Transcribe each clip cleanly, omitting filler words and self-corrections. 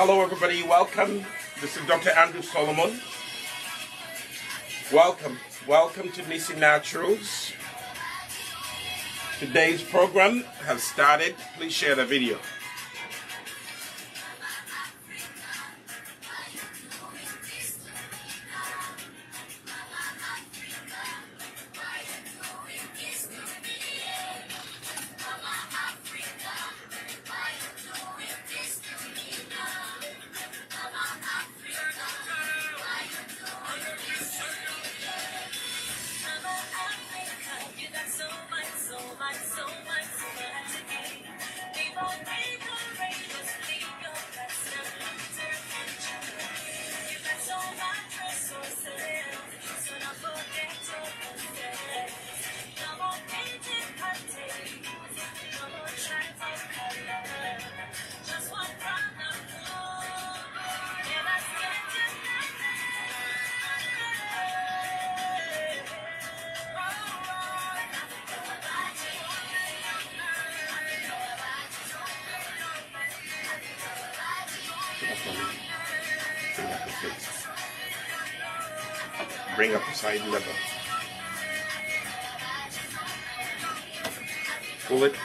Hello everybody, welcome. This is Dr. Andrew Solomon. Welcome to Nisi Naturals. Today's program has started. Please share the video. Bring up the side lever. Pull it.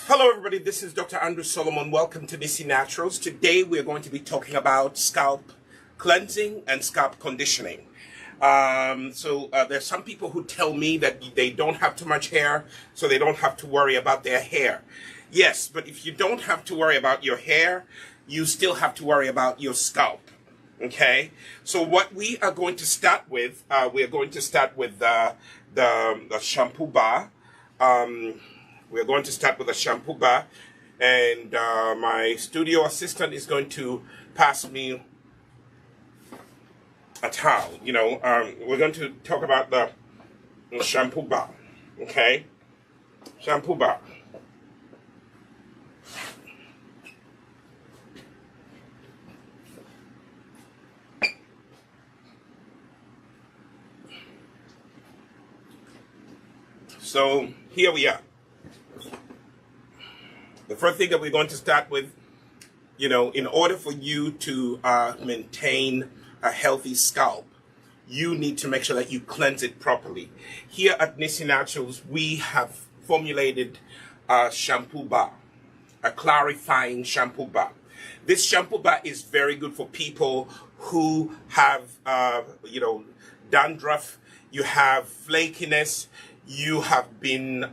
Hello everybody, this is Dr. Andrew Solomon. Welcome to Nisi Naturals. Today we're going to be talking about scalp cleansing and scalp conditioning. There's some people who tell me that they don't have too much hair, so they don't have to worry about their hair. Yes, but if you don't have to worry about your hair, you still have to worry about your scalp. Okay? So what we are going to start with, we're going to start with the Shampoo Bar. We're going to start with a Shampoo Bar, and my studio assistant is going to pass me a towel. We're going to talk about the Shampoo Bar, okay? Shampoo Bar. So here we are. The first thing that we're going to start with, in order for you to maintain a healthy scalp, you need to make sure that you cleanse it properly. Here at Nisi Naturals, we have formulated a shampoo bar, a clarifying shampoo bar. This shampoo bar is very good for people who have, dandruff, you have flakiness, you have been,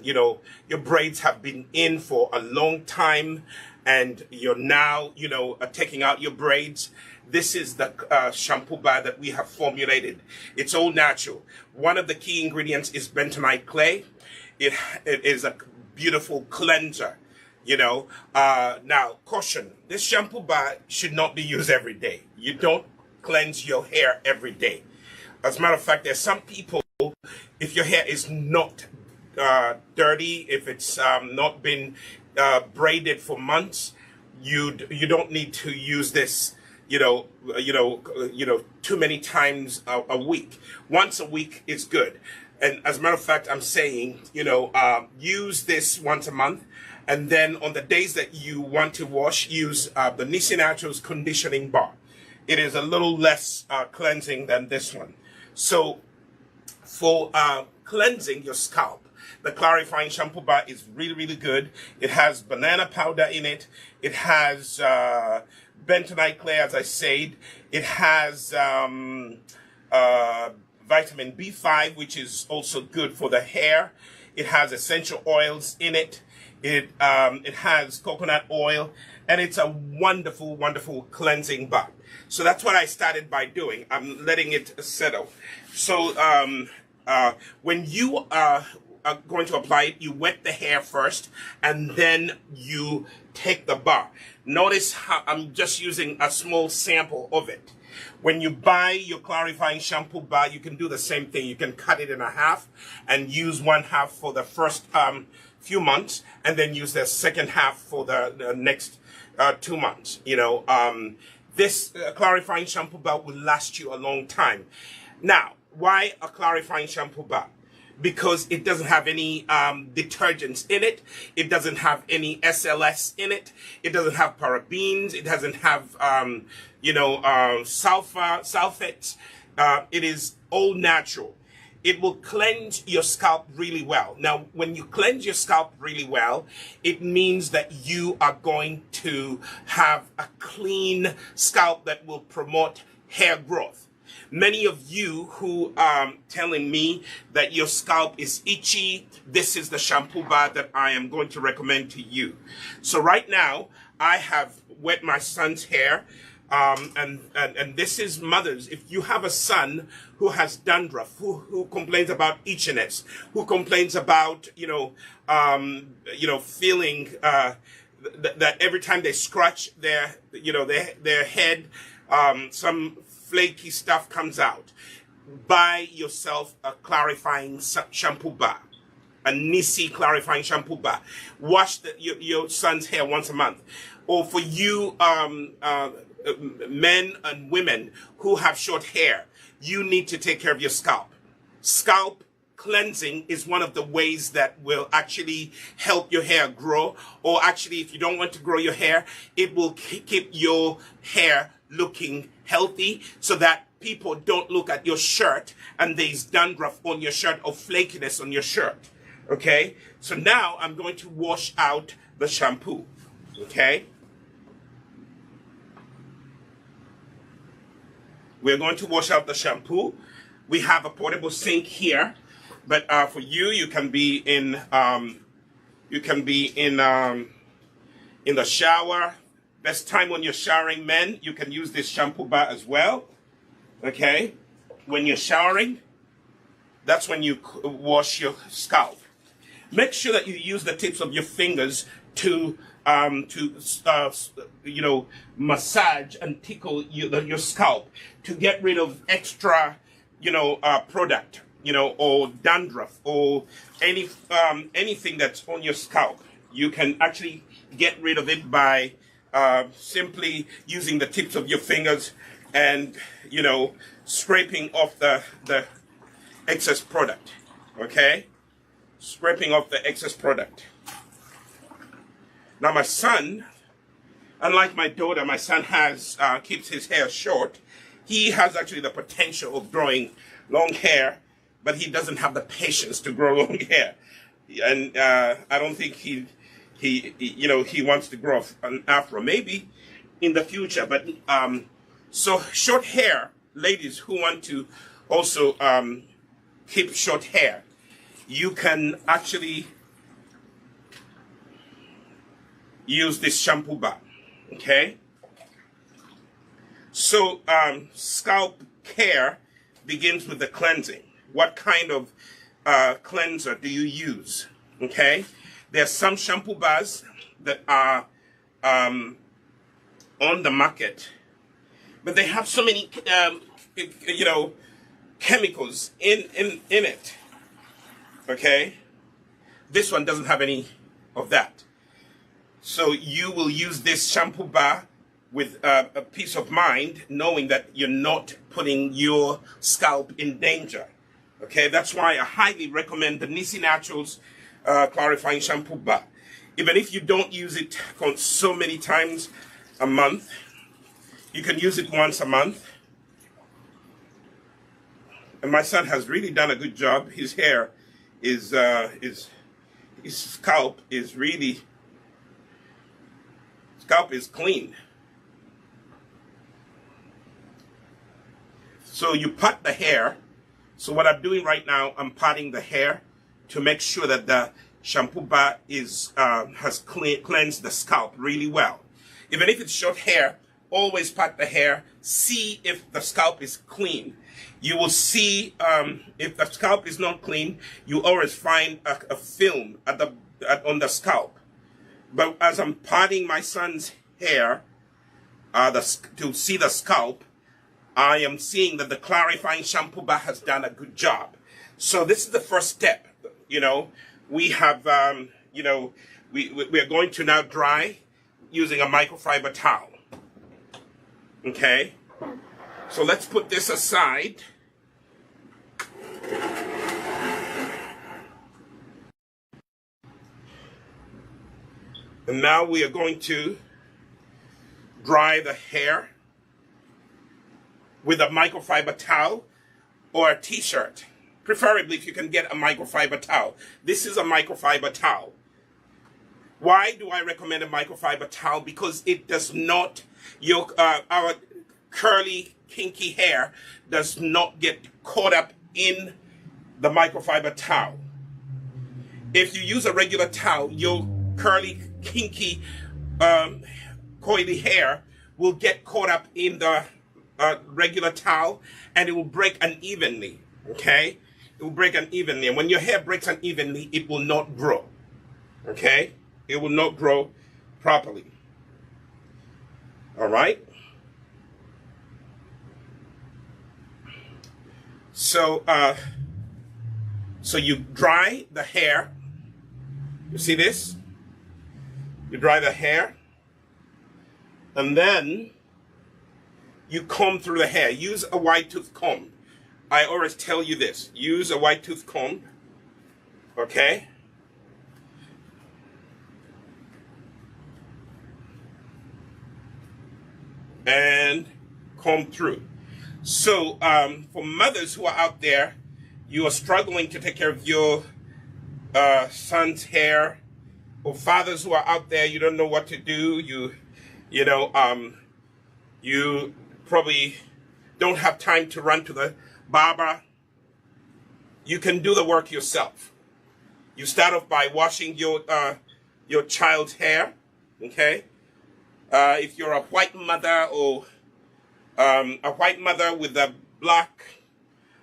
your braids have been in for a long time, and you're now, taking out your braids. This is the shampoo bar that we have formulated. It's all natural. One of the key ingredients is bentonite clay. It is a beautiful cleanser. Now, caution, this shampoo bar should not be used every day. You don't cleanse your hair every day. As a matter of fact, there's some people, if your hair is not dirty, if it's not been braided for months, you don't need to use this, too many times a week. Once a week is good. And as a matter of fact, I'm saying, use this once a month. And then on the days that you want to wash, use the Nisi Naturals Conditioning Bar. It is a little less cleansing than this one. So for cleansing your scalp, the clarifying shampoo bar is really, really good. It has banana powder in it. It has bentonite clay, as I said. It has vitamin B5, which is also good for the hair. It has essential oils in it. It has coconut oil, and it's a wonderful, wonderful cleansing bar. So that's what I started by doing. I'm letting it settle. So when you are going to apply it, you wet the hair first, and then you take the bar. Notice how I'm just using a small sample of it. When you buy your clarifying shampoo bar, you can do the same thing. You can cut it in half and use one half for the first few months, and then use the second half for the next 2 months. This clarifying shampoo bar will last you a long time. Now, why a clarifying shampoo bar? Because it doesn't have any detergents in it. It doesn't have any SLS in it. It doesn't have parabens. It doesn't have, sulfates. It is all natural. It will cleanse your scalp really well. Now, when you cleanse your scalp really well, it means that you are going to have a clean scalp that will promote hair growth. Many of you who are telling me that your scalp is itchy, this is the shampoo bar that I am going to recommend to you. So right now, I have wet my son's hair, and this is mothers. If you have a son who has dandruff, who complains about itchiness, who complains about, feeling that every time they scratch their head, some flaky stuff comes out, buy yourself a clarifying shampoo bar, a Nisi clarifying shampoo bar. Wash your son's hair once a month. Or for you men and women who have short hair, you need to take care of your scalp. Scalp cleansing is one of the ways that will actually help your hair grow. Or actually, if you don't want to grow your hair, it will keep your hair looking healthy, so that people don't look at your shirt and there's dandruff on your shirt or flakiness on your shirt. Okay, so now I'm going to wash out the shampoo. Okay, we're going to wash out the shampoo. We have a portable sink here, but for you, you can be in the shower. Best time when you're showering, men, you can use this shampoo bar as well. Okay, when you're showering, that's when you wash your scalp. Make sure that you use the tips of your fingers to massage and tickle your scalp to get rid of extra, product, or dandruff or anything that's on your scalp. You can actually get rid of it by simply using the tips of your fingers and, scraping off the excess product. Okay? Scraping off the excess product. Now my son, unlike my daughter, my son keeps his hair short. He has actually the potential of growing long hair, but he doesn't have the patience to grow long hair. And I don't think he wants to grow an afro. Maybe in the future, but so short hair, ladies who want to also keep short hair, you can actually use this shampoo bar. Okay? So, scalp care begins with the cleansing. What kind of cleanser do you use? Okay? There are some shampoo bars that are on the market, but they have so many, chemicals in it. Okay? This one doesn't have any of that. So you will use this shampoo bar with a peace of mind, knowing that you're not putting your scalp in danger. Okay, that's why I highly recommend the Nisi Naturals Clarifying Shampoo Bar. Even if you don't use it so many times a month, you can use it once a month. And my son has really done a good job. His hair his scalp is clean. So you pat the hair. So what I'm doing right now, I'm patting the hair to make sure that the shampoo bar has cleansed the scalp really well. Even if it's short hair, always pat the hair. See if the scalp is clean. You will see if the scalp is not clean, you always find a film on the scalp. But as I'm patting my son's hair to see the scalp, I am seeing that the clarifying shampoo bar has done a good job. So this is the first step. We have, we are going to now dry using a microfiber towel. Okay. So let's put this aside. And now we are going to dry the hair with a microfiber towel or a t-shirt. Preferably if you can get a microfiber towel. This is a microfiber towel. Why do I recommend a microfiber towel? Because it does not, our curly, kinky hair does not get caught up in the microfiber towel. If you use a regular towel, your curly, kinky, coily hair will get caught up in the regular towel, and it will break unevenly. Okay, it will break unevenly, and when your hair breaks unevenly, it will not grow. Okay, it will not grow properly. All right. So, so you dry the hair. You see this? You dry the hair, and then you comb through the hair. Use a wide tooth comb. I always tell you this. Use a wide tooth comb. Okay? And comb through. So, for mothers who are out there, you are struggling to take care of your son's hair, or fathers who are out there, you don't know what to do. You probably don't have time to run to the barber. You can do the work yourself. You start off by washing your child's hair. Okay, if you're a white mother or a white mother with a black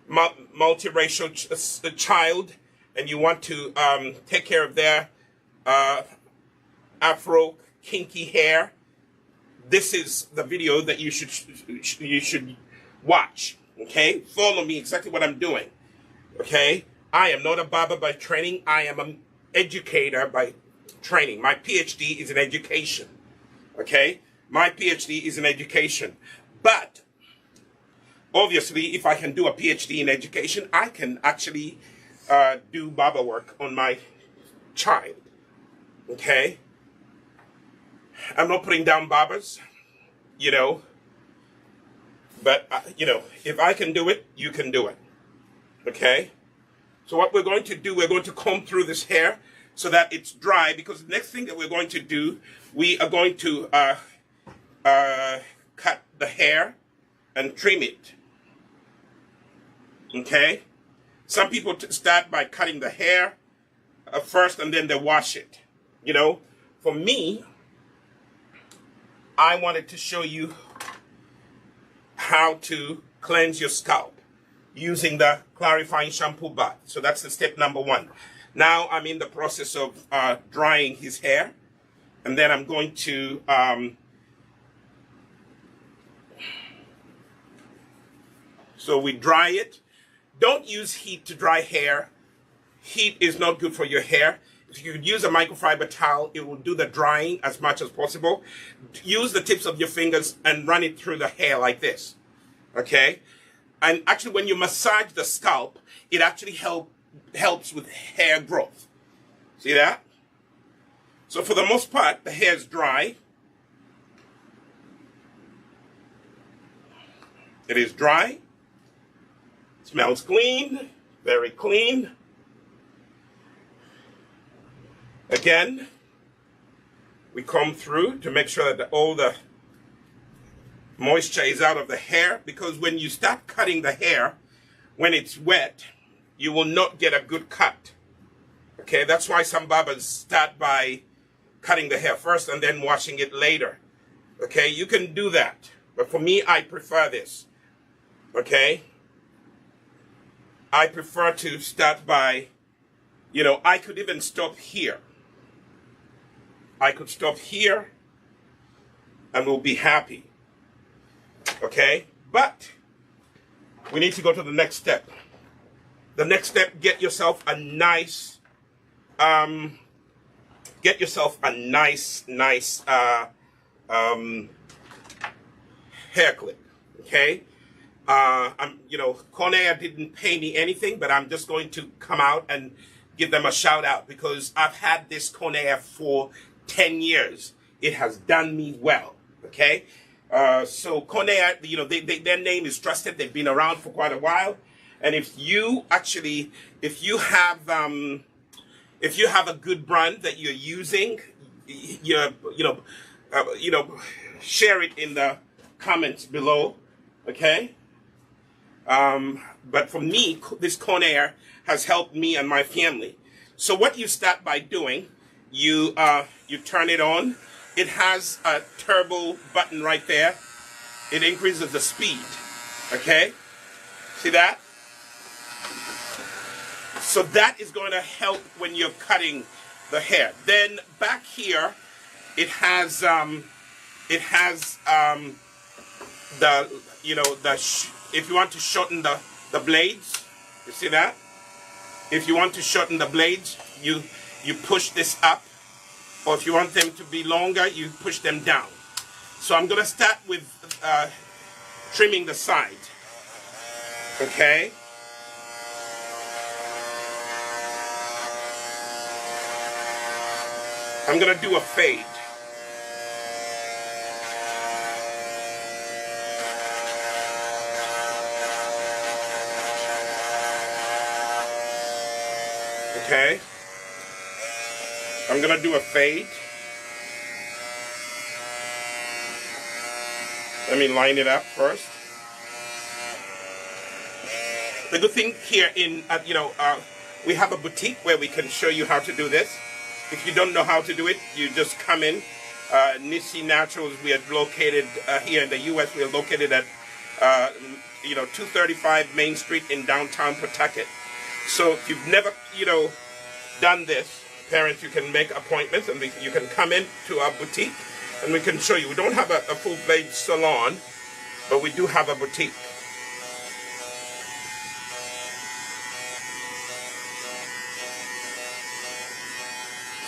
multiracial child, and you want to take care of their afro kinky hair, this is the video that you should watch. Okay, follow me exactly what I'm doing. Okay, I am not a barber by training. I am an educator by training. My PhD is in education. Okay, my PhD is in education. But obviously, if I can do a PhD in education, I can actually do barber work on my child. Okay, I'm not putting down barbers, but if I can do it, you can do it. Okay, so what we're going to do, we're going to comb through this hair so that it's dry, because the next thing that we're going to do, we are going to cut the hair and trim it. Okay, Some people start by cutting the hair first and then they wash it. You know, for me, I wanted to show you how to cleanse your scalp using the clarifying shampoo bar. So that's the step number one. Now I'm in the process of drying his hair, and then I'm going to so we dry it. Don't use heat to dry hair. Heat is not good for your hair. If you use a microfiber towel, it will do the drying as much as possible. Use the tips of your fingers and run it through the hair like this. Okay? And actually, when you massage the scalp, it actually helps with hair growth. See that? So for the most part, the hair is dry. It is dry. Smells clean, very clean. Again, we comb through to make sure that all the moisture is out of the hair, because when you start cutting the hair, when it's wet, you will not get a good cut. Okay, that's why some barbers start by cutting the hair first and then washing it later. Okay, you can do that, but for me, I prefer this. Okay, I prefer to start by, you know, I could even stop here. I could stop here and we'll be happy. Okay? But we need to go to the next step. The next step, get yourself a nice hair clip. Okay? You know, Conair didn't pay me anything, but I'm just going to come out and give them a shout out because I've had this Conair for 10 years. It has done me well. Okay? So Conair, you know, their name is trusted. They've been around for quite a while. And if you have a good brand that you're using, share it in the comments below. Okay? But for me, this Conair has helped me and my family. So what you start by doing, you turn it on. It has a turbo button right there. It increases the speed. Okay? See that? So that is going to help when you're cutting the hair. Then back here, it has if you want to shorten the blades, you see that? If you want to shorten the blades, you push this up. Or if you want them to be longer, you push them down. So I'm going to start with trimming the side. Okay? I'm going to do a fade. Okay? I'm going to do a fade. Let me line it up first. The good thing here we have a boutique where we can show you how to do this. If you don't know how to do it, you just come in. Nissi Naturals, we are located here in the U.S. We are located at 235 Main Street in downtown Pawtucket. So if you've never, done this, parents, you can make appointments and you can come in to our boutique and we can show you. We don't have a full-fledged salon, but we do have a boutique.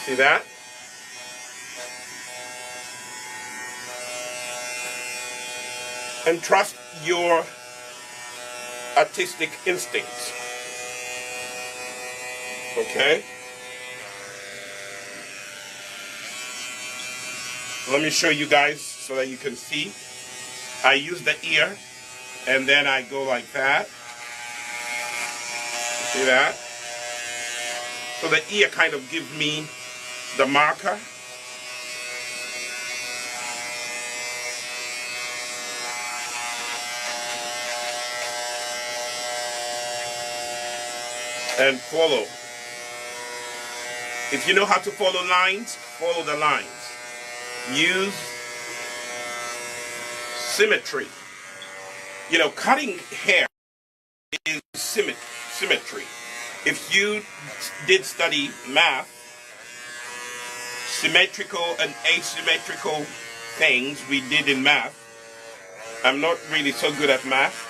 See that? And trust your artistic instincts. Okay? Let me show you guys so that you can see. I use the ear and then I go like that. See that? So the ear kind of gives me the marker. and follow. If you know how to follow lines, follow the lines. Use symmetry. You know, cutting hair is symmetry. If you did study math, symmetrical and asymmetrical things we did in math. I'm not really so good at math.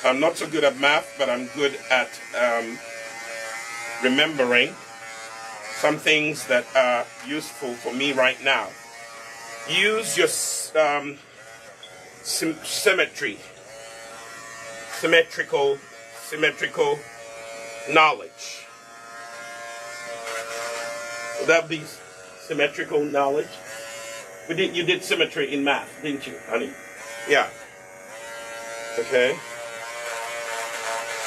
I'm not so good at math, but I'm good at remembering some things that are useful for me right now. Use your symmetrical knowledge. Would that be symmetrical knowledge? You did symmetry in math, didn't you, honey? Yeah. Okay.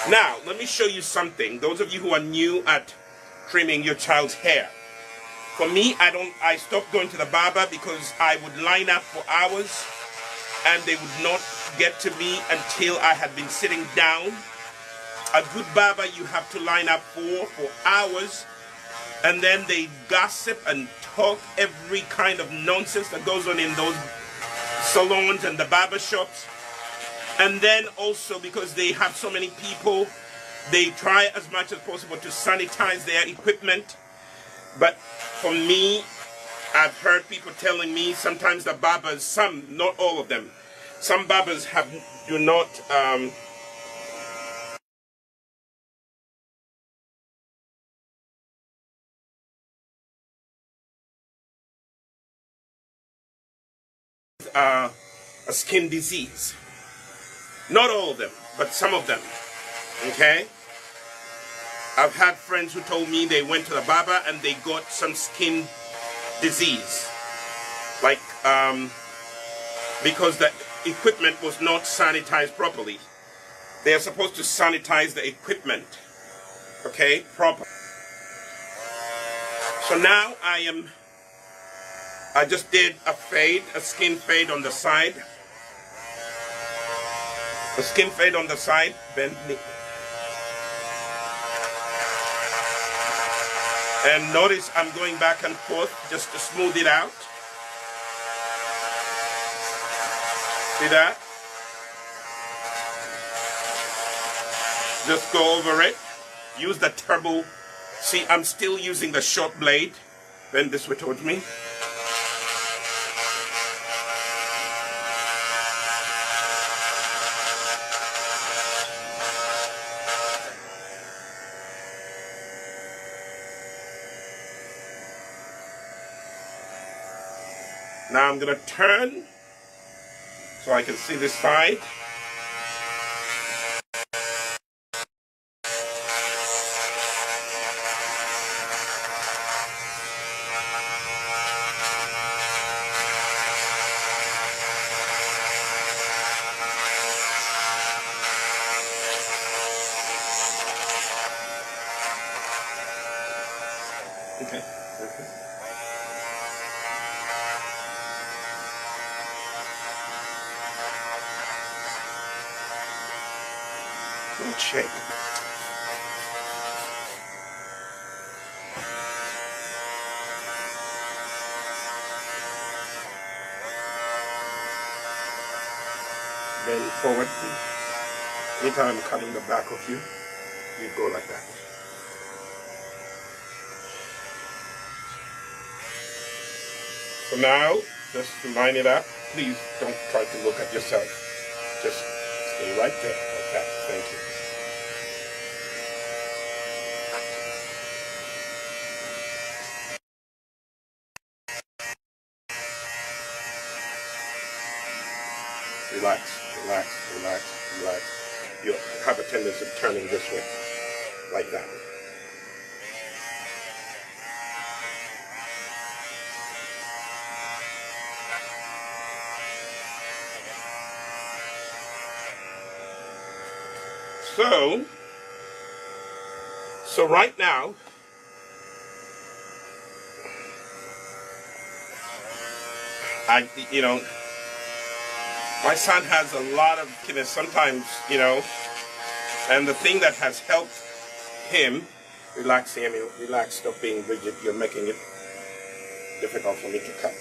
Now, let me show you something. Those of you who are new at trimming your child's hair. For me, I stopped going to the barber because I would line up for hours and they would not get to me until I had been sitting down. A good barber you have to line up for hours, and then they gossip and talk every kind of nonsense that goes on in those salons and the barber shops. And then also because they have so many people, they try as much as possible to sanitize their equipment. But for me, I've heard people telling me sometimes the barbers, some, not all of them, some barbers do not a skin disease. Not all of them, but some of them. Okay? I've had friends who told me they went to the barber and they got some skin disease. Like, because the equipment was not sanitized properly. They are supposed to sanitize the equipment, okay, proper. So now I just did a skin fade on the side. A skin fade on the side, bend knee. And notice I'm going back and forth just to smooth it out. See that? Just go over it. Use the turbo. See, I'm still using the short blade. Bend this way towards me. Now I'm going to turn so I can see this side. Okay. Don't shake. Bend forward. Anytime I'm cutting the back of you, you go like that. So now, just to line it up, please don't try to look at yourself. Just stay right there, like that. Thank you. Relax, relax, relax, relax. You'll have a tendency of turning this way, like that. So right now, My son has a lot of, sometimes, and the thing that has helped him, relax, Samuel, relax, stop being rigid, you're making it difficult for me to cut.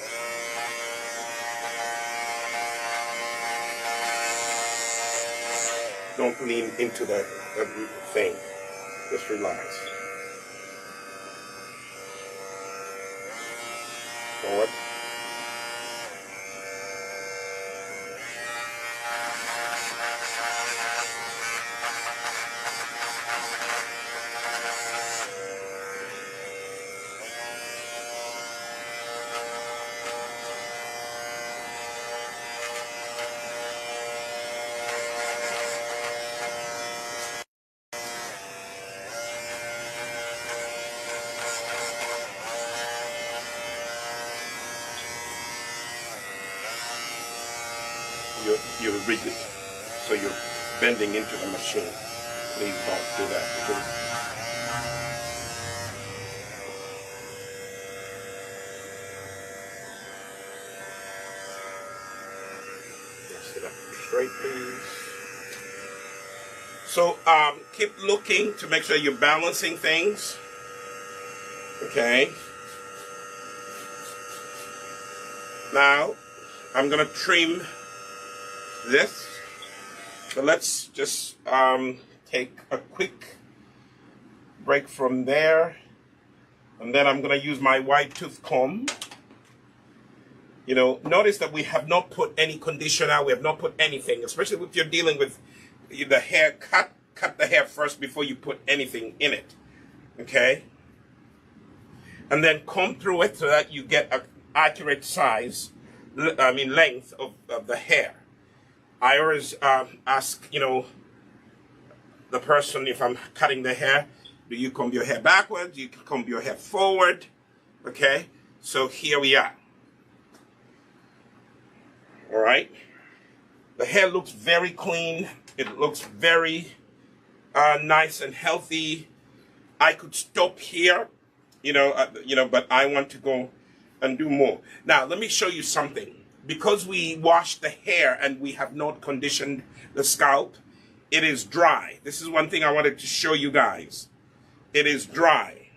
Don't lean into the thing, just relax. Forward. You're rigid, so you're bending into the machine. Please don't do that. Sit up straight, please. So keep looking to make sure you're balancing things. Okay. Now I'm gonna trim this. So let's just take a quick break from there, and then I'm going to use my wide tooth comb. Notice that we have not put any conditioner, we have not put anything, especially if you're dealing with the hair. Cut the hair first before you put anything in it, okay? And then comb through it so that you get an accurate size, length of the hair. I always ask, the person, if I'm cutting the hair, do you comb your hair backwards? Do you comb your hair forward? Okay, so here we are. All right. The hair looks very clean. It looks very nice and healthy. I could stop here, but I want to go and do more. Now, let me show you something. Because we washed the hair and we have not conditioned the scalp, it is dry. This is one thing I wanted to show you guys. It is dry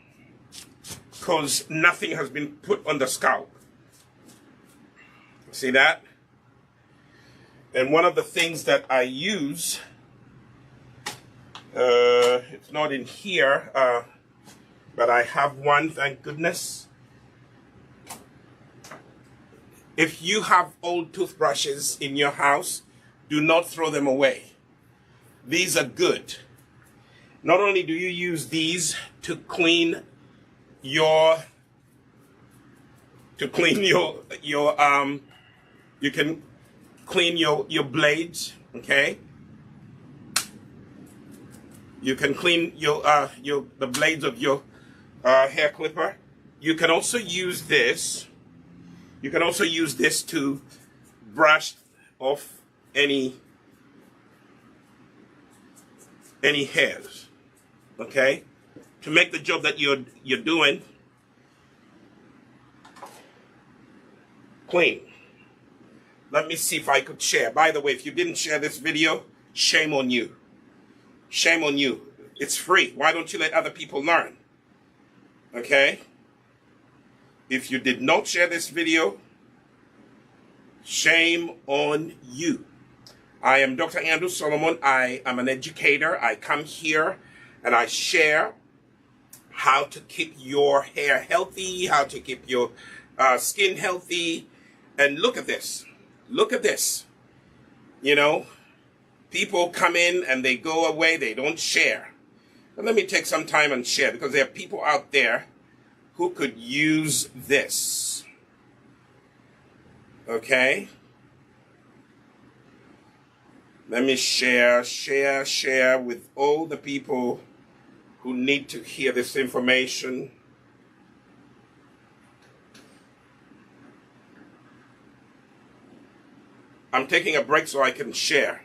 because nothing has been put on the scalp. See that? And one of the things that I use, it's not in here, but I have one, thank goodness. If you have old toothbrushes in your house, do not throw them away. These are good. Not only do you use these to clean your you can clean your blades, okay? You can clean the blades of your hair clipper. You can also use this. You can also use this to brush off any hairs, okay? To make the job that you're doing clean. Let me see if I could share. By the way, if you didn't share this video, shame on you. Shame on you. It's free. Why don't you let other people learn? Okay? If you did not share this video, shame on you. I am Dr. Andrew Solomon. I am an educator. I come here and I share how to keep your hair healthy, how to keep your skin healthy. And look at this. Look at this. People come in and they go away. They don't share. But let me take some time and share, because there are people out there who could use this. Okay? Let me share with all the people who need to hear this information. I'm taking a break so I can share.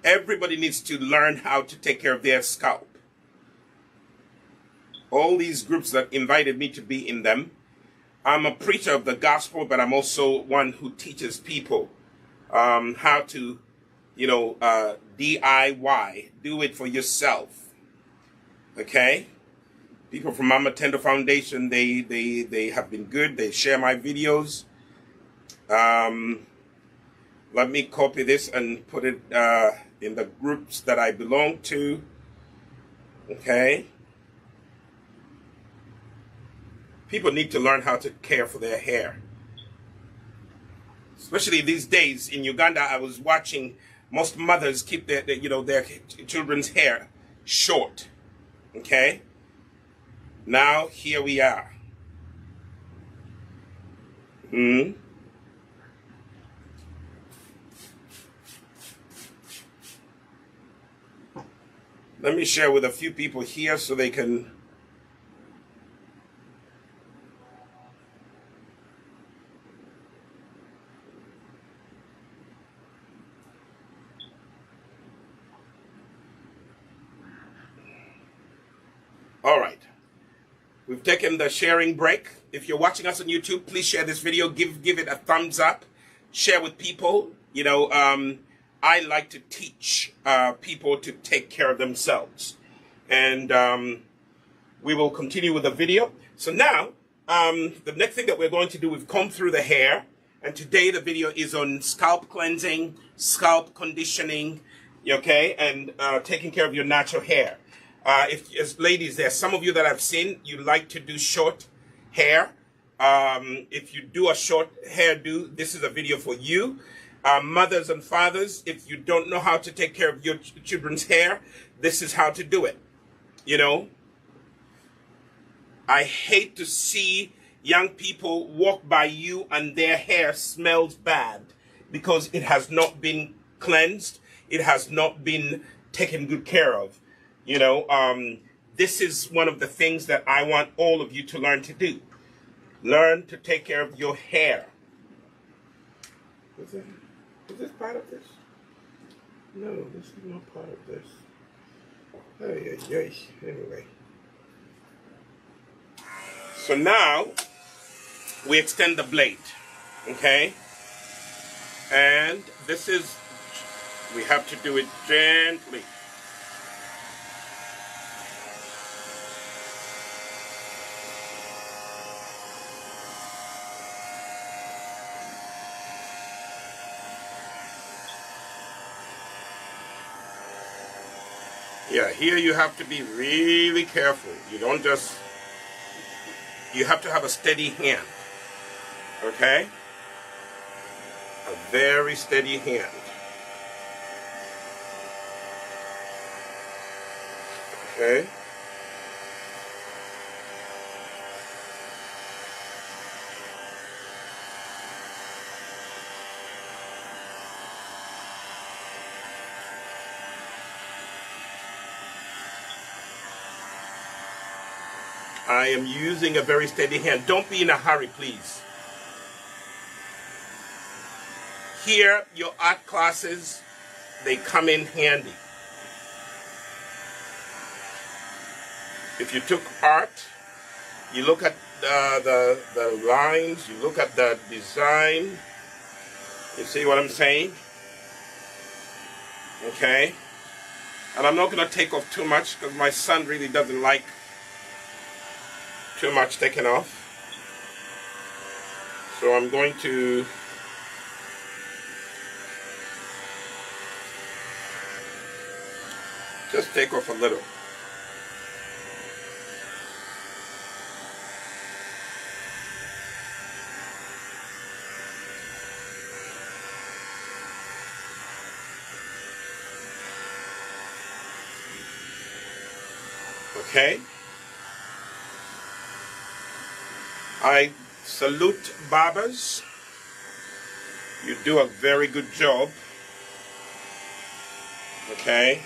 Everybody needs to learn how to take care of their scalp. all these groups that invited me to be in them. I'm a preacher of the gospel, but I'm also one who teaches people how to, DIY, do it for yourself. Okay? People from Mama Tender Foundation, they have been good. They share my videos. Let me copy this and put it in the groups that I belong to. Okay? People need to learn how to care for their hair. Especially these days in Uganda, I was watching most mothers keep their children's hair short. Okay? Now, here we are. Let me share with a few people here so they can... All right. We've taken the sharing break. If you're watching us on YouTube, please share this video. Give it a thumbs up. Share with people. I like to teach people to take care of themselves. And we will continue with the video. So now, the next thing that we're going to do, we've combed through the hair. And today the video is on scalp cleansing, scalp conditioning, okay, and taking care of your natural hair. As ladies, there are some of you that I've seen, you like to do short hair. If you do a short hairdo, this is a video for you. Mothers and fathers, if you don't know how to take care of your children's hair, this is how to do it. I hate to see young people walk by you and their hair smells bad because it has not been cleansed. It has not been taken good care of. This is one of the things that I want all of you to learn to do. Learn to take care of your hair. Is this part of this? No, this is not part of this. Anyway. So now, we extend the blade. Okay? And this is, we have to do it gently. Yeah, here you have to be really careful. You don't just, you have to have a steady hand, okay? A very steady hand. Okay? I am using a very steady hand. Don't be in a hurry, please. Here, your art classes, they come in handy. If you took art, you look at the lines, you look at the design. You see what I'm saying? Okay? And I'm not going to take off too much because my son really doesn't like too much taken off. So I'm going to just take off a little. Okay? I salute barbers. You do a very good job. Okay?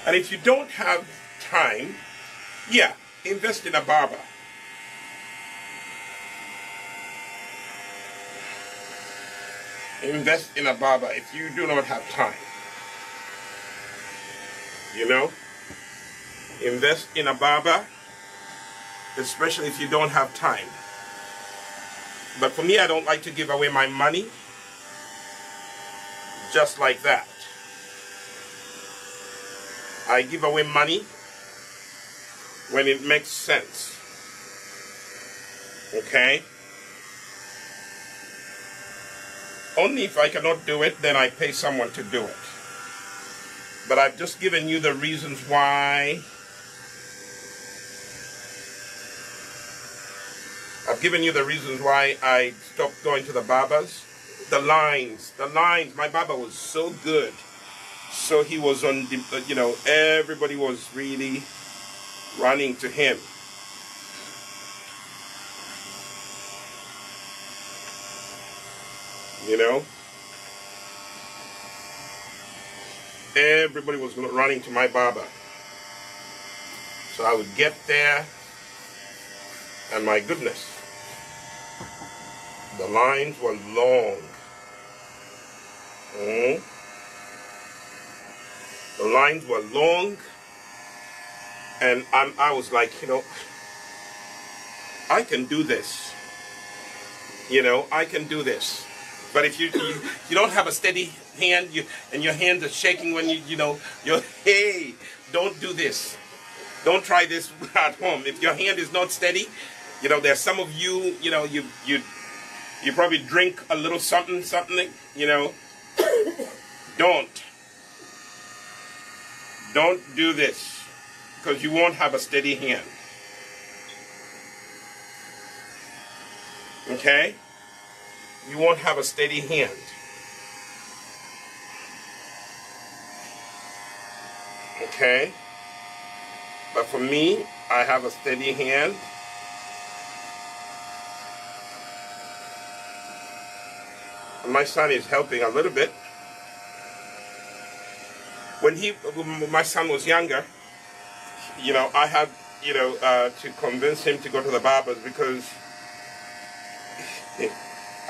And if you don't have time, yeah, invest in a barber. Invest in a barber if you do not have time. You know? Invest in a barber, especially if you don't have time. But for me, I don't like to give away my money just like that. I give away money when it makes sense. Okay? Only if I cannot do it, then I pay someone to do it. But I've just given you the reasons why. I've given you the reasons why I stopped going to the barbers. The lines. My barber was so good. So he was on the, you know, everybody was really running to him. You know? Everybody was running to my barber. So I would get there, and my goodness, the lines were long. The lines were long, and I was like, you know, I can do this. You know, I can do this. But if you don't have a steady hand, and your hands are shaking when you're hey, don't do this. Don't try this at home. If your hand is not steady, you know, there's some of you, you know, you probably drink a little something, you know. Don't do this, because you won't have a steady hand. Okay? You won't have a steady hand. Okay? But for me, I have a steady hand. My son is helping a little bit. When my son was younger, you know, I had, you know, to convince him to go to the barbers, because I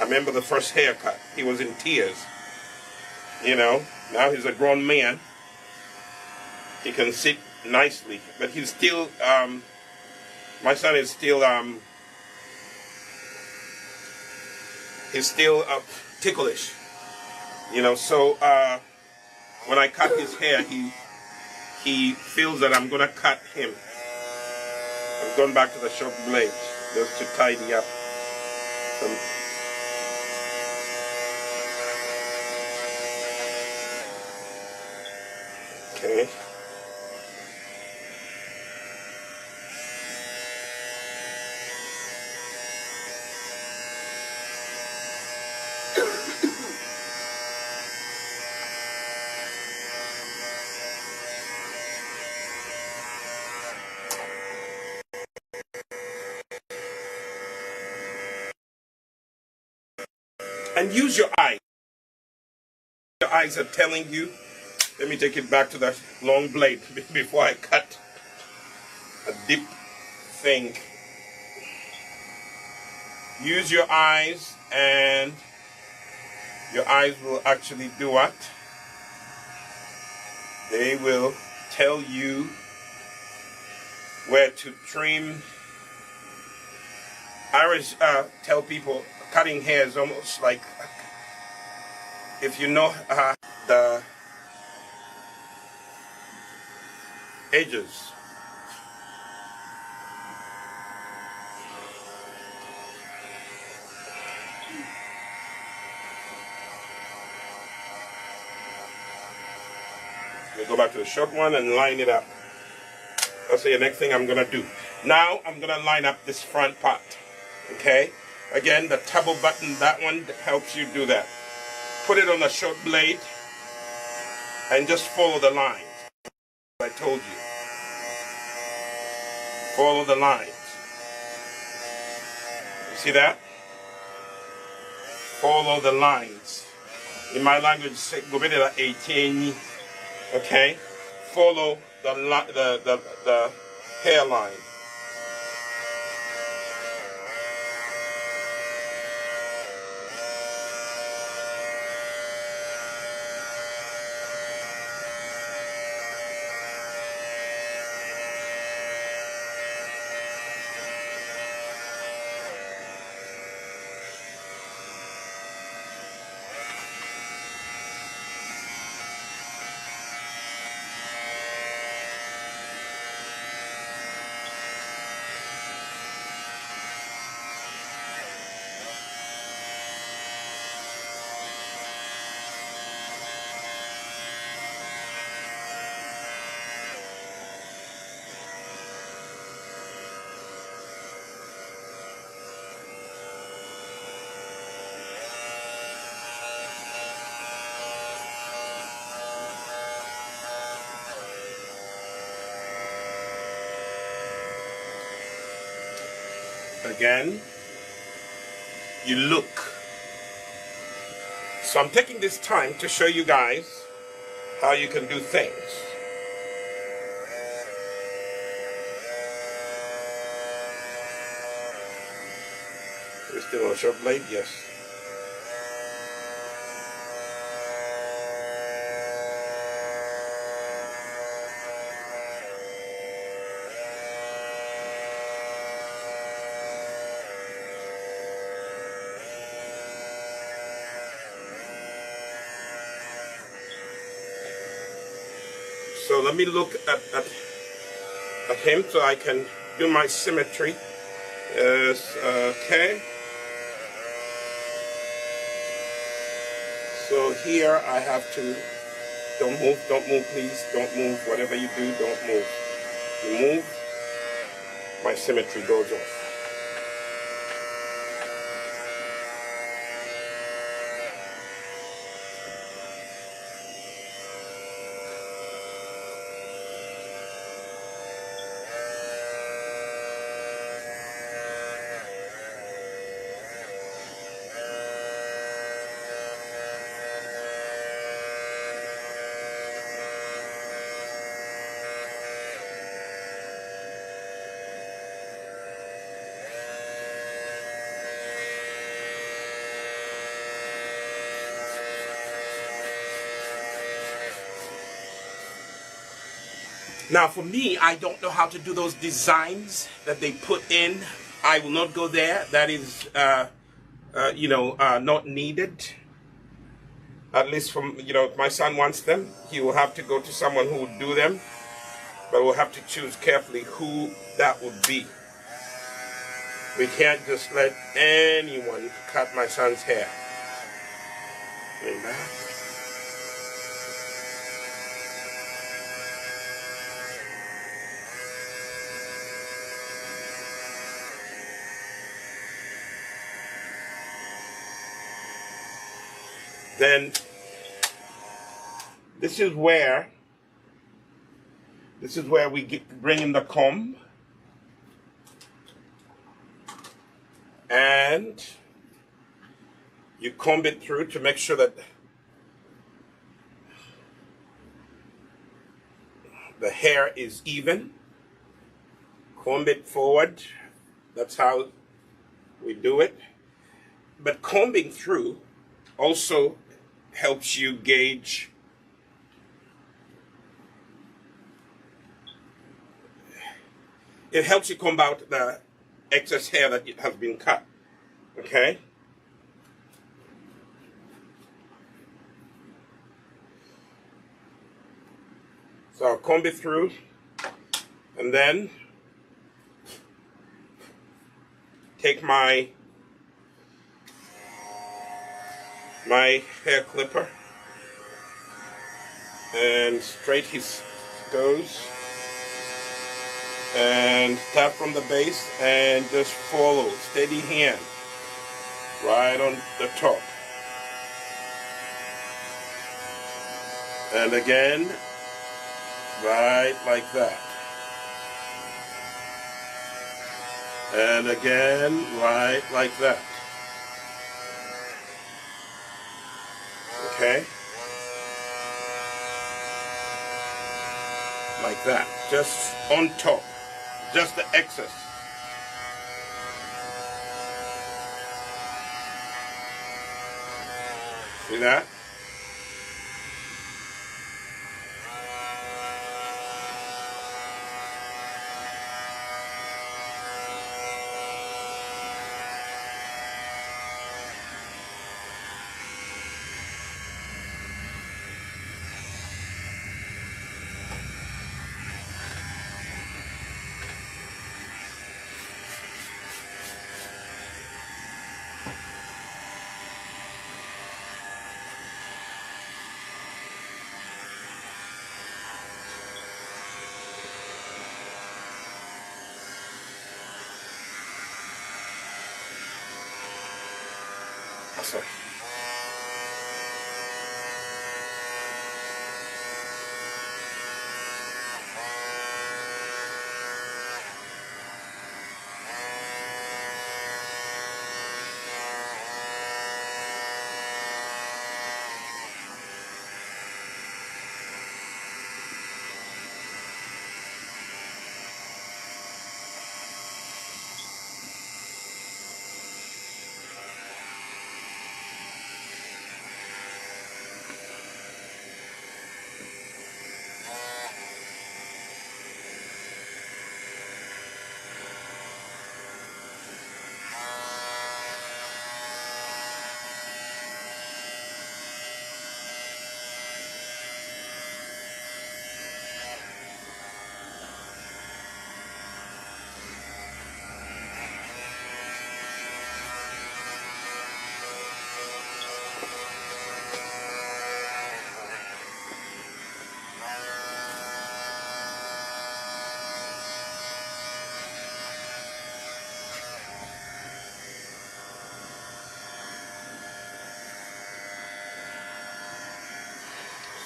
remember the first haircut. He was in tears. You know, now he's a grown man. He can sit nicely, but he's still, my son is still, ticklish. You know, so when I cut his hair, he feels that I'm going to cut him. I'm going back to the sharp blades just to tidy up some. Okay. And use your eyes. Your eyes are telling you. Let me take it back to the long blade before I cut a deep thing. Use your eyes, and your eyes will actually do what? They will tell you where to trim. I always tell people cutting hair is almost like, if you know the edges. We go back to the short one and line it up. That's the next thing I'm going to do. Now I'm going to line up this front part. Okay? Again, the table button, that one helps you do that. Put it on a short blade and just follow the lines. I told you. Follow the lines. You see that? Follow the lines. In my language, go bit of 18. Okay? Follow the hairline. Again, you look. So I'm taking this time to show you guys how you can do things. Is still on a short blade? Yes. So let me look at him so I can do my symmetry. Yes, okay. So here I have to, don't move, please, don't move. Whatever you do, don't move. You move, my symmetry goes off. Now for me, I don't know how to do those designs that they put in. I will not go there. That is, not needed. At least from, if my son wants them, he will have to go to someone who would do them. But we'll have to choose carefully who that would be. We can't just let anyone cut my son's hair. Amen. Then this is where we bring in the comb, and you comb it through to make sure that the hair is even. Comb it forward. That's how we do it. But combing through also helps you gauge it helps you comb out the excess hair that has been cut. Okay? So I'll comb it through, and then take my hair clipper and straight his goes, and tap from the base and just follow, steady hand, right on the top. And again, right like that. And again, right like that. Okay? Like that. Just on top. Just the excess. See that? Sorry.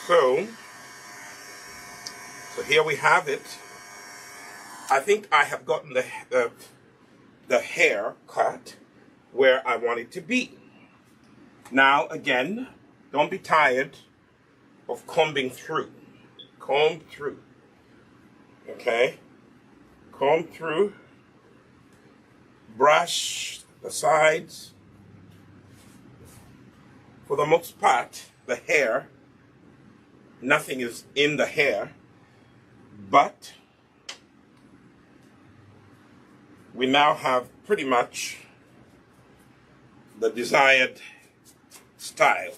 So here we have it. I think I have gotten the hair cut where I want it to be. Now, again, don't be tired of combing through. Comb through. Okay? Comb through. Brush the sides. For the most part, the hair, nothing is in the hair, but we now have pretty much the desired style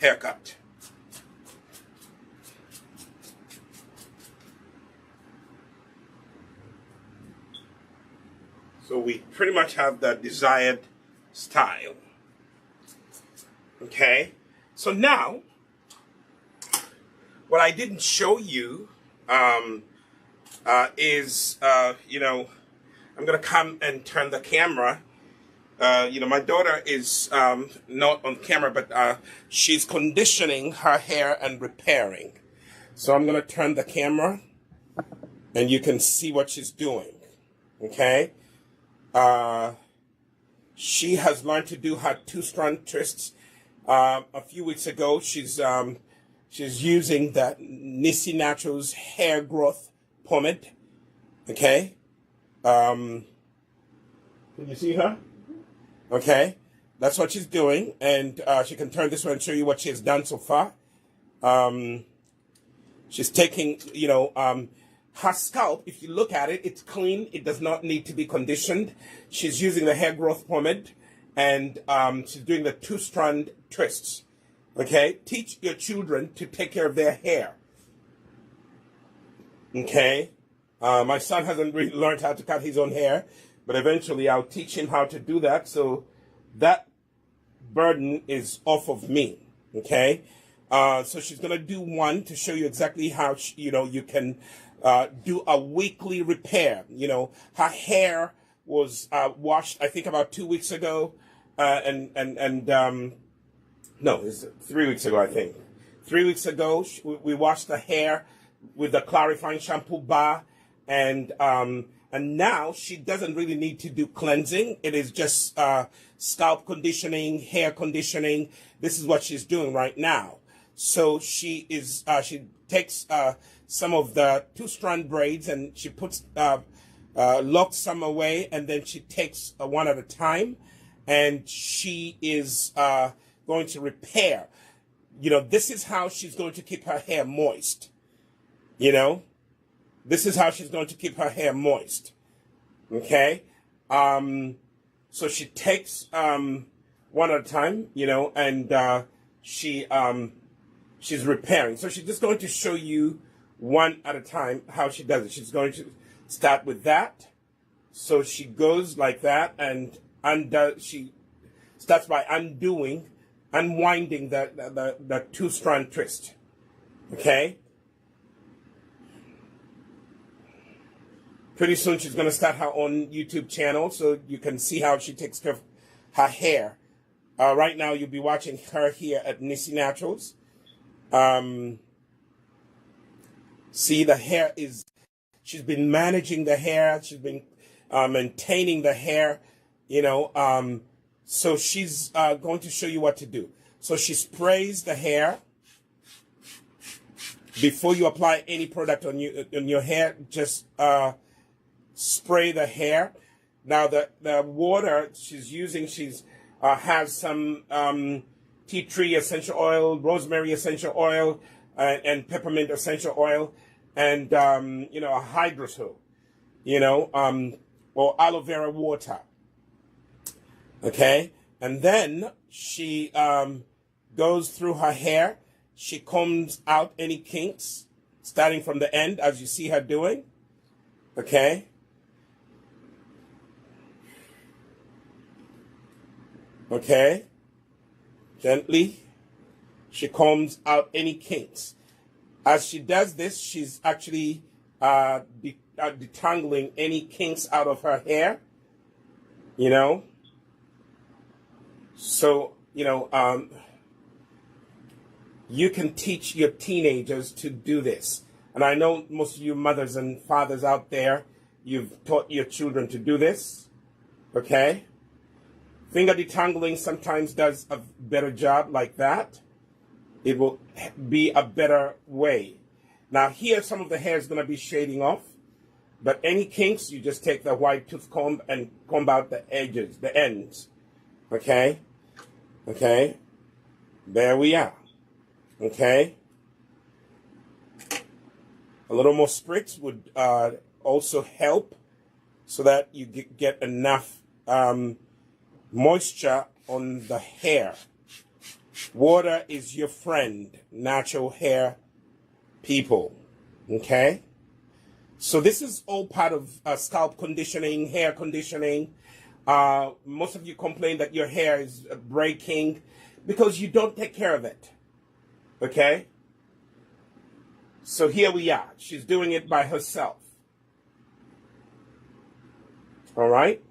haircut. So we pretty much have the desired style. Okay, so now what I didn't show you is, you know, I'm going to come and turn the camera. You know, my daughter is not on camera, but she's conditioning her hair and repairing. So I'm going to turn the camera and you can see what she's doing. Okay? She has learned to do her two-strand twists. A few weeks ago, she's using the Nissi Naturals hair growth pomade. Okay? Can you see her? Okay, that's what she's doing, and she can turn this way and show you what she has done so far. She's taking, you know, her scalp, if you look at it, it's clean. It does not need to be conditioned. She's using the hair growth pomade, and she's doing the two-strand twists. Okay, teach your children to take care of their hair. Okay, my son hasn't really learned how to cut his own hair, but eventually I'll teach him how to do that. So that burden is off of me. Okay, so she's gonna do one to show you exactly how you know you can do a weekly repair. You know, her hair was washed, I think, about 2 weeks ago, no, it's 3 weeks ago, I think. 3 weeks ago, we washed the hair with the clarifying shampoo bar, and now she doesn't really need to do cleansing. It is just scalp conditioning, hair conditioning. This is what she's doing right now. So she takes some of the two-strand braids and she puts locks some away, and then she takes one at a time, and she is going to repair. You know, this is how she's going to keep her hair moist. You know, this is how she's going to keep her hair moist. Okay? So she takes one at a time, you know, and she's repairing. So she's just going to show you one at a time how she does it. She's going to start with that. So she goes like that, and she starts by unwinding the two-strand twist. Okay? Pretty soon she's going to start her own YouTube channel, so you can see how she takes care of her hair. Right now you'll be watching her here at Nissi Naturals. See, the hair she's been managing the hair, she's been maintaining the hair, you know, so she's going to show you what to do. So she sprays the hair. Before you apply any product on your hair, just spray the hair. Now the water she's using, has some tea tree essential oil, rosemary essential oil, and peppermint essential oil, and you know, a hydrosol, you know, or aloe vera water. Okay, and then she goes through her hair. She combs out any kinks, starting from the end, as you see her doing. Okay. Okay. Gently. She combs out any kinks. As she does this, she's actually detangling any kinks out of her hair. You know. So, you know, you can teach your teenagers to do this. And I know most of you mothers and fathers out there, you've taught your children to do this, okay? Finger detangling sometimes does a better job like that. It will be a better way. Now here, some of the hair is going to be shading off, but any kinks, you just take the white tooth comb and comb out the edges, the ends, okay? Okay, there we are, okay? A little more spritz would also help so that you get enough moisture on the hair. Water is your friend, natural hair people, okay? So this is all part of scalp conditioning, hair conditioning. Most of you complain that your hair is breaking because you don't take care of it, okay? So here we are. She's doing it by herself. All right?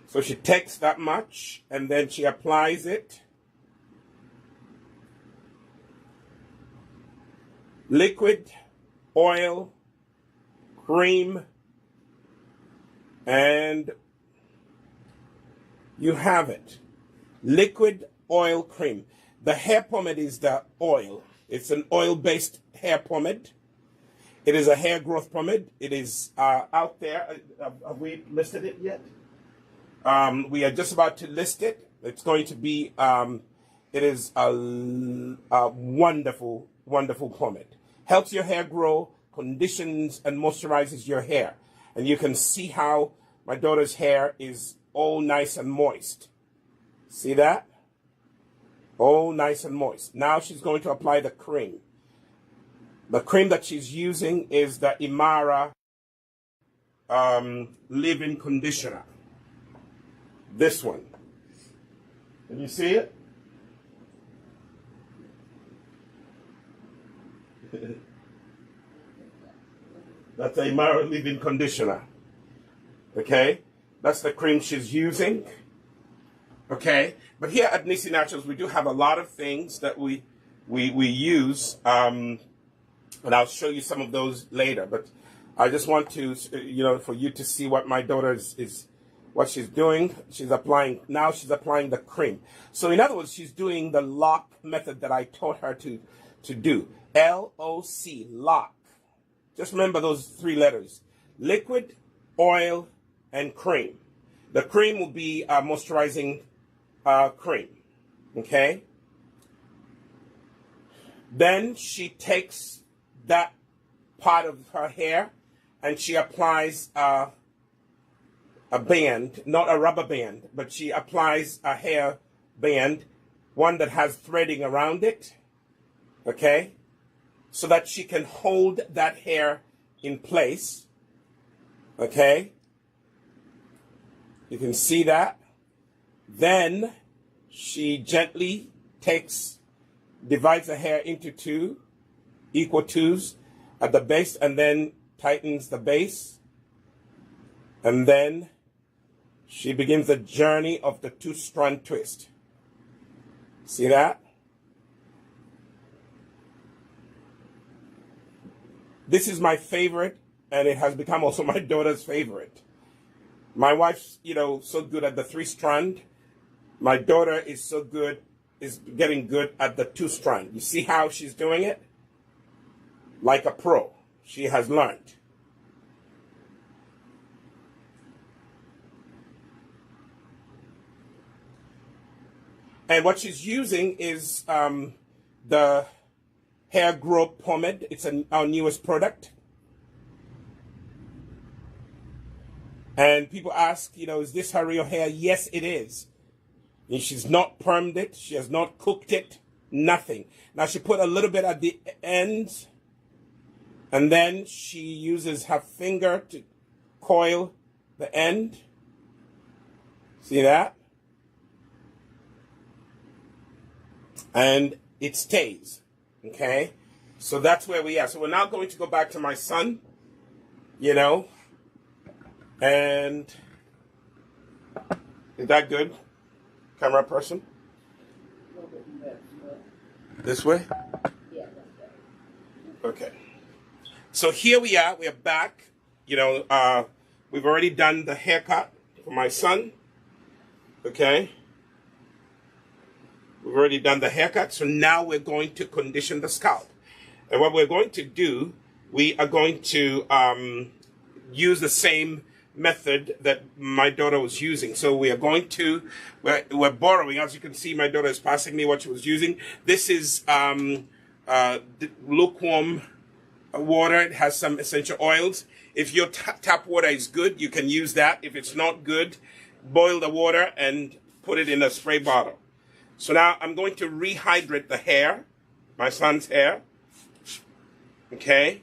So she takes that much and then she applies it. Liquid, oil, cream, and you have it. Liquid, oil, cream. The hair pomade is the oil. It's an oil-based hair pomade. It is a hair growth pomade. It is out there. Have we listed it yet? We are just about to list it. It's going to be, it is a wonderful, wonderful pomade. Helps your hair grow, conditions and moisturizes your hair. And you can see how my daughter's hair is all nice and moist. See that? All nice and moist. Now she's going to apply the cream. The cream that she's using is the Imara leave-in conditioner. This one. Can you see it? That's a Imara leave-in conditioner. Okay? That's the cream she's using. Okay? But here at Nisi Naturals, we do have a lot of things that we use. And I'll show you some of those later. But I just want to, for you to see what my daughter is what she's doing. She's applying the cream. So in other words, she's doing the lock method that I taught her to do. L-O-C, lock. Just remember those three letters. Liquid, oil, and cream. The cream will be moisturizing cream. Okay? Then she takes that part of her hair and she applies a band, not a rubber band, but she applies a hair band, one that has threading around it, okay, so that she can hold that hair in place, okay? You can see that. Then she gently divides the hair into two, equal twos at the base, and then tightens the base. And then she begins the journey of the two-strand twist. See that? This is my favorite, and it has become also my daughter's favorite. My wife's, so good at the three-strand. My daughter is getting good at the two-strand. You see how she's doing it? Like a pro. She has learned. And what she's using is the hair growth pomade. It's our newest product. And people ask, is this her real hair? Yes, it is. And she's not permed it. She has not cooked it. Nothing. Now she put a little bit at the ends. And then she uses her finger to coil the end. See that? And it stays. Okay? So that's where we are. So we're now going to go back to my son. And is that good? camera person? A little bit more. This way? Yeah, that's better. Okay. So here we are back. You know, we've already done the haircut for my son. Okay. We've already done the haircut. So now we're going to condition the scalp. And what we're going to do, we are going to use the same method that my daughter was using. So we are going to, we're borrowing, as you can see, my daughter is passing me what she was using. This is lukewarm water. It has some essential oils. If your tap water is good, you can use that. If it's not good, boil the water and put it in a spray bottle. So now I'm going to rehydrate the hair, my son's hair. Okay.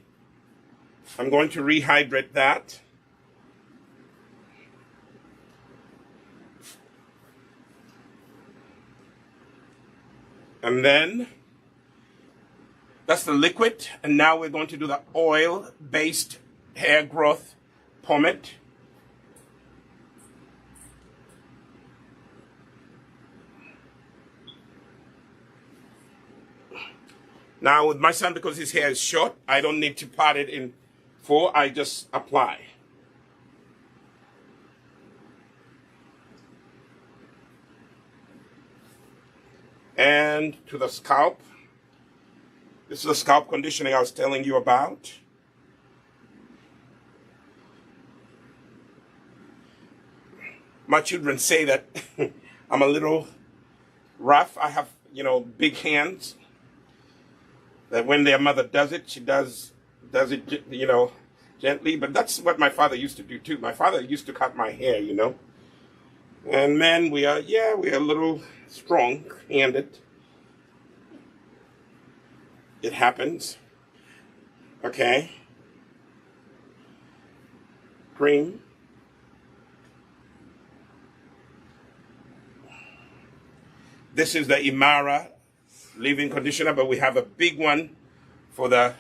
I'm going to rehydrate that. And then that's the liquid. And now we're going to do the oil-based hair growth pomade. Now with my son, because his hair is short, I don't need to part it in four. I just apply. And to the scalp. This is the scalp conditioning I was telling you about. My children say that I'm a little rough. I have, you know, big hands. That when their mother does it, she does it, you know, gently. But that's what my father used to do too. My father used to cut my hair, you know. And men, we are a little strong-handed. It happens. Okay. Cream. This is the Imara leave-in conditioner, but we have a big one for the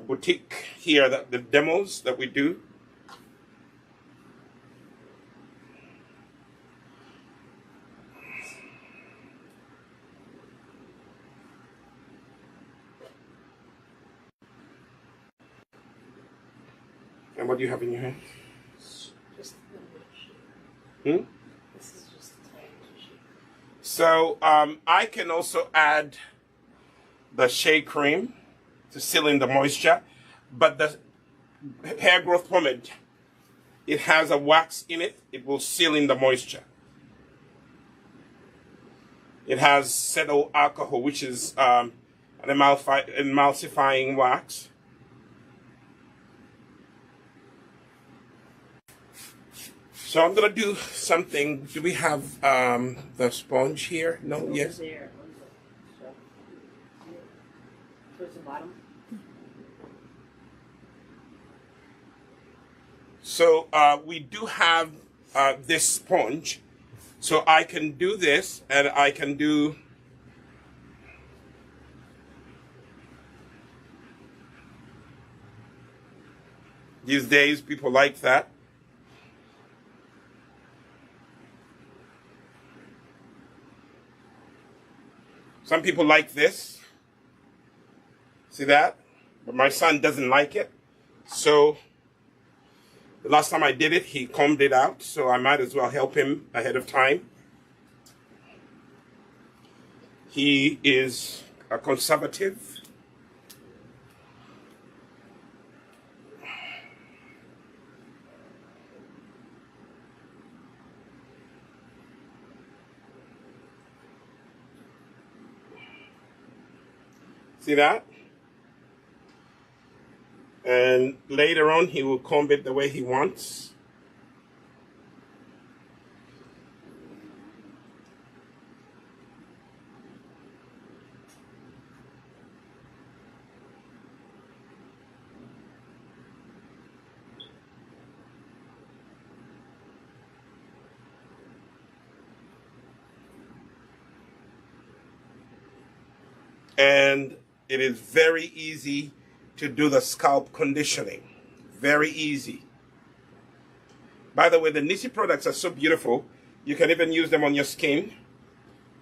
boutique here, the demos that we do. And what do you have in your hand? Just a little bit of Shea. This is just a tiny bit of Shea. So I can also add the Shea cream to seal in the moisture, but the hair growth pomade, it has a wax in it. It will seal in the moisture. It has cetyl alcohol, which is an emulsifying wax. So I'm going to do something. Do we have the sponge here? No? Yes? There. Towards the bottom. So we do have this sponge. So I can do this, and I can do these days people like that. Some people like this. See that? But my son doesn't like it. So the last time I did it, he combed it out. So I might as well help him ahead of time. He is a conservative. See that? And later on, he will comb it the way he wants. And it is very easy to do the scalp conditioning. Very easy. By the way, the Nisi products are so beautiful, you can even use them on your skin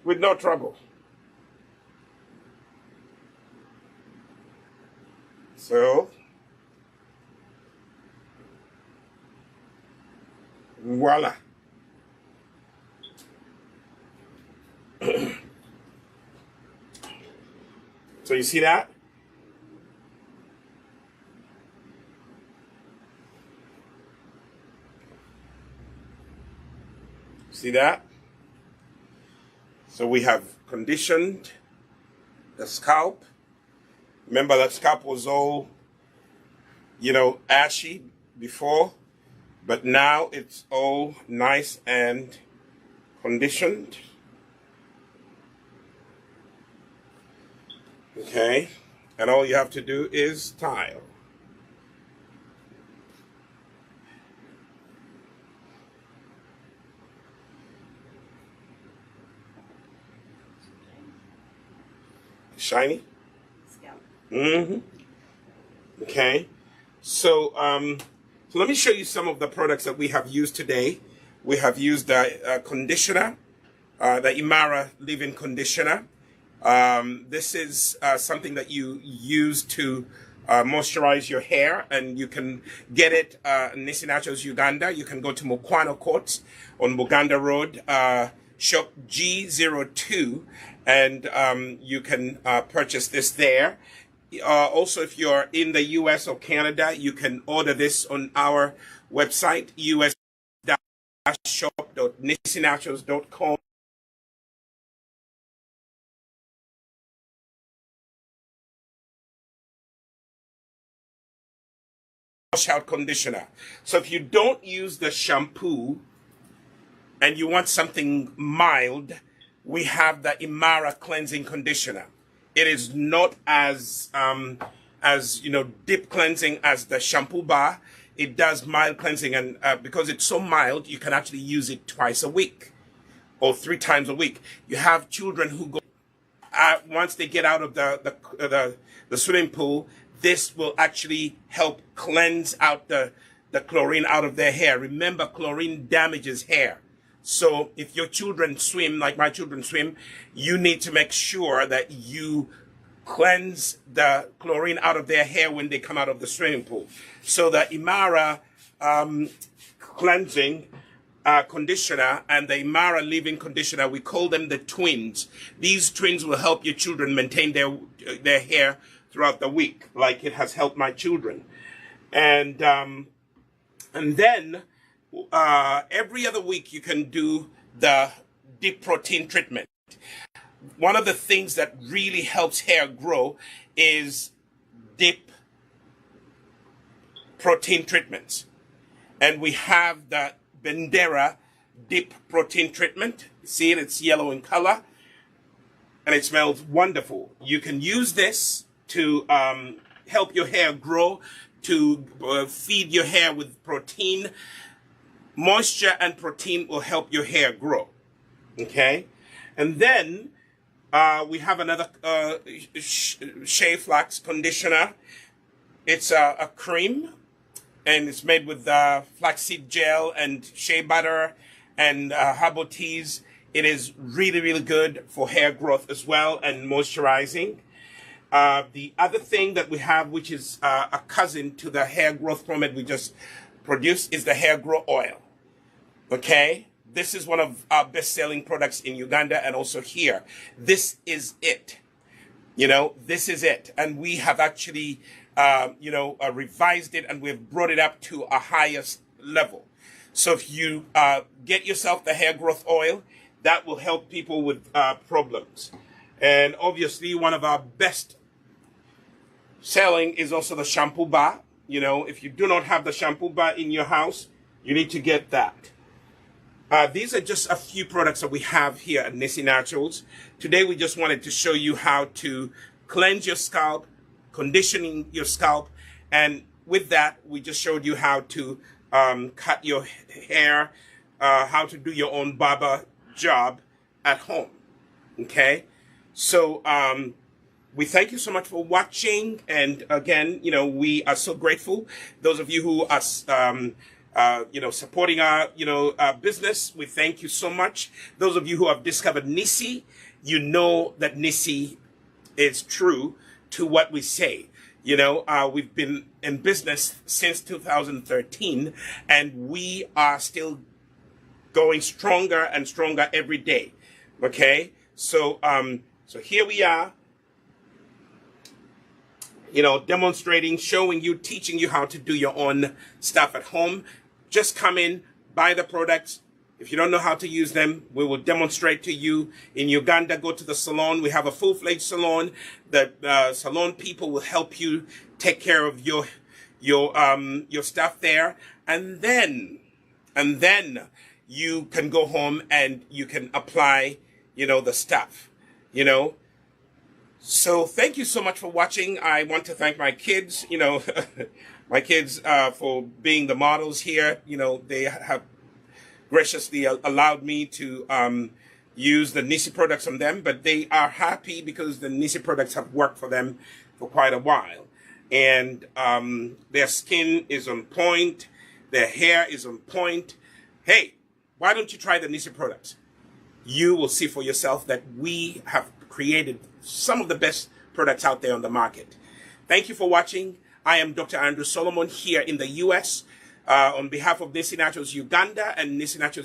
with no trouble. So, voila. So you see that? See that? So we have conditioned the scalp. Remember that scalp was all, ashy before, but now it's all nice and conditioned. Okay, and all you have to do is style. Shiny? Mm-hmm. Okay. So let me show you some of the products that we have used today. We have used the conditioner, the Imara leave-in conditioner. This is something that you use to moisturize your hair, and you can get it in Nisi Naturals Uganda. You can go to Mukwano Court on Buganda Road, shop G02, and you can purchase this there. Also, if you're in the US or Canada, you can order this on our website, us-shop.nisinaturals.com. Wash out conditioner. So if you don't use the shampoo and you want something mild, we have the Imara cleansing conditioner. It is not as deep cleansing as the Shampoo Bar. It does mild cleansing, and because it's so mild, you can actually use it twice a week or 3 times a week. You have children who go once they get out of the swimming pool. This will actually help cleanse out the chlorine out of their hair. Remember, chlorine damages hair. So if your children swim, like my children swim, you need to make sure that you cleanse the chlorine out of their hair when they come out of the swimming pool. So the Imara cleansing conditioner and the Imara leave-in conditioner, we call them the twins. These twins will help your children maintain their hair throughout the week, like it has helped my children. And then every other week you can do the deep protein treatment. One of the things that really helps hair grow is deep protein treatments. And we have the Bendera deep protein treatment. See it? It's yellow in color. And it smells wonderful. You can use this to help your hair grow, to feed your hair with protein. Moisture and protein will help your hair grow. Okay? And then we have another Shea Flax conditioner. It's a cream, and it's made with flaxseed gel and shea butter and herbal teas. It is really, really good for hair growth as well and moisturizing. The other thing that we have, which is a cousin to the hair growth pomade we just produced, is the hair grow oil. Okay? This is one of our best-selling products in Uganda and also here. This is it. This is it. And we have actually, revised it, and we've brought it up to a highest level. So if you get yourself the hair growth oil, that will help people with problems. And obviously, one of our best selling is also the Shampoo Bar. If you do not have the Shampoo Bar in your house, you need to get that. These are just a few products that we have here at Nisi Naturals. Today, we just wanted to show you how to cleanse your scalp, conditioning your scalp, and with that, we just showed you how to cut your hair, how to do your own barber job at home. Okay? So, we thank you so much for watching, and again, we are so grateful. Those of you who are supporting our, our business. We thank you so much. Those of you who have discovered Nisi, you know that Nisi is true to what we say. We've been in business since 2013, and we are still going stronger and stronger every day. Okay, so here we are, demonstrating, showing you, teaching you how to do your own stuff at home. Just come in, buy the products. If you don't know how to use them, we will demonstrate to you. In Uganda, go to the salon. We have a full-fledged salon. The salon people will help you take care of your stuff there, and then you can go home and you can apply, the stuff, So thank you so much for watching. I want to thank my kids, my kids for being the models here. They have graciously allowed me to use the Nisi products from them, but they are happy because the Nisi products have worked for them for quite a while. And their skin is on point. Their hair is on point. Hey, why don't you try the Nisi products? You will see for yourself that we have created some of the best products out there on the market. Thank you for watching. I am Dr. Andrew Solomon here in the U.S. On behalf of Nisi Naturals Uganda and Nisi Naturals